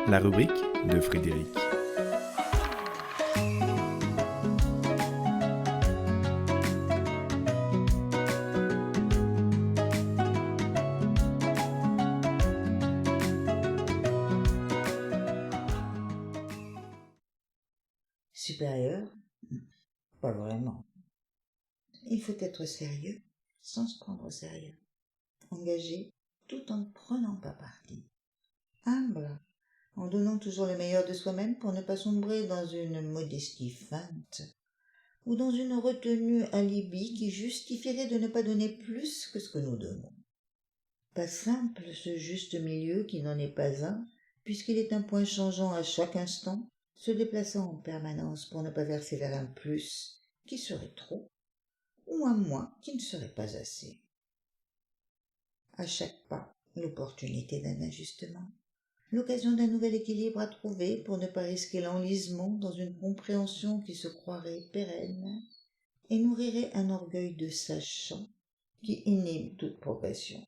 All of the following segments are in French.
La rubrique de Frédéric. Supérieur? Pas vraiment. Il faut être sérieux sans se prendre au sérieux. Engagé tout en ne prenant pas parti. Humble en donnant toujours le meilleur de soi-même pour ne pas sombrer dans une modestie feinte ou dans une retenue alibi qui justifierait de ne pas donner plus que ce que nous donnons. Pas simple ce juste milieu qui n'en est pas un, puisqu'il est un point changeant à chaque instant, se déplaçant en permanence pour ne pas verser vers un plus qui serait trop, ou un moins qui ne serait pas assez. À chaque pas, l'opportunité d'un ajustement, l'occasion d'un nouvel équilibre à trouver pour ne pas risquer l'enlisement dans une compréhension qui se croirait pérenne et nourrirait un orgueil de sachant qui inhibe toute progression.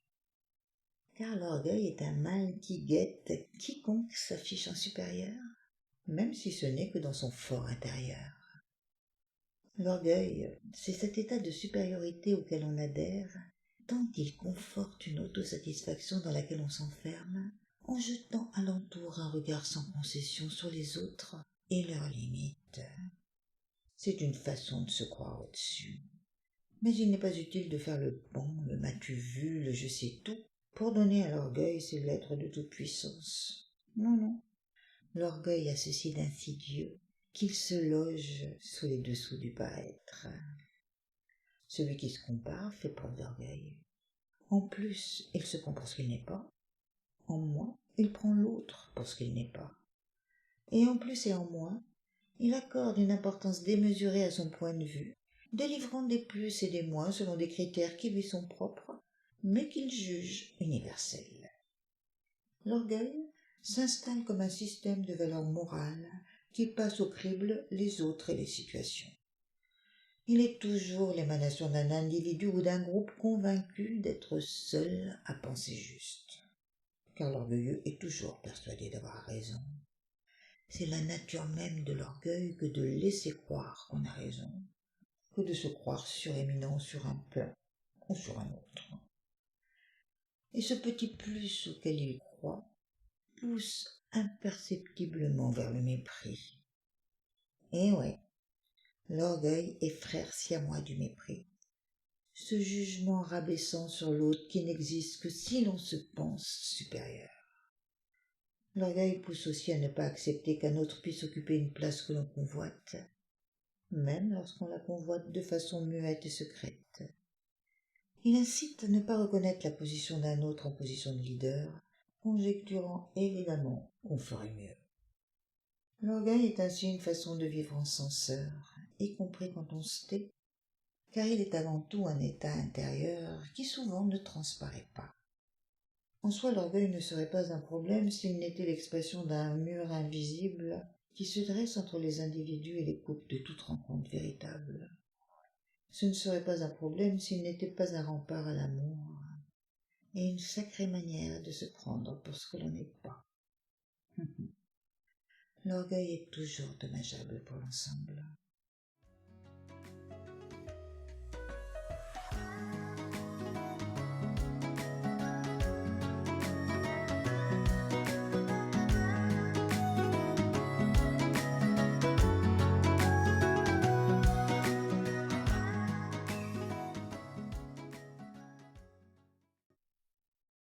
Car l'orgueil est un mal qui guette quiconque s'affiche en supérieur, même si ce n'est que dans son fort intérieur. L'orgueil, c'est cet état de supériorité auquel on adhère, tant il conforte une autosatisfaction dans laquelle on s'enferme, en jetant alentour un regard sans concession sur les autres et leurs limites. C'est une façon de se croire au-dessus. Mais il n'est pas utile de faire le bon, le m'as-tu vu, le je sais tout, pour donner à l'orgueil ses lettres de toute puissance. Non, non. L'orgueil a ceci d'insidieux qu'il se loge sous les dessous du paraître. Celui qui se compare fait preuve d'orgueil. En plus, il se prend pour ce qu'il n'est pas. En moins, il prend l'autre pour ce qu'il n'est pas. Et en plus et en moins, il accorde une importance démesurée à son point de vue, délivrant des plus et des moins selon des critères qui lui sont propres, mais qu'il juge universels. L'orgueil s'installe comme un système de valeurs morales qui passe au crible les autres et les situations. Il est toujours l'émanation d'un individu ou d'un groupe convaincu d'être seul à penser juste, car l'orgueilleux est toujours persuadé d'avoir raison. C'est la nature même de l'orgueil que de laisser croire qu'on a raison, que de se croire suréminent sur un plan ou sur un autre. Et ce petit plus auquel il croit pousse imperceptiblement vers le mépris. Et ouais, l'orgueil est frère siamois du mépris. Ce jugement rabaissant sur l'autre qui n'existe que si l'on se pense supérieur. L'orgueil pousse aussi à ne pas accepter qu'un autre puisse occuper une place que l'on convoite, même lorsqu'on la convoite de façon muette et secrète. Il incite à ne pas reconnaître la position d'un autre en position de leader, conjecturant évidemment qu'on ferait mieux. L'orgueil est ainsi une façon de vivre en censeur, y compris quand on se tait, car il est avant tout un état intérieur qui souvent ne transparaît pas. En soi, l'orgueil ne serait pas un problème s'il n'était l'expression d'un mur invisible qui se dresse entre les individus et les coupes de toute rencontre véritable. Ce ne serait pas un problème s'il n'était pas un rempart à l'amour et une sacrée manière de se prendre pour ce que l'on n'est pas. L'orgueil est toujours dommageable pour l'ensemble.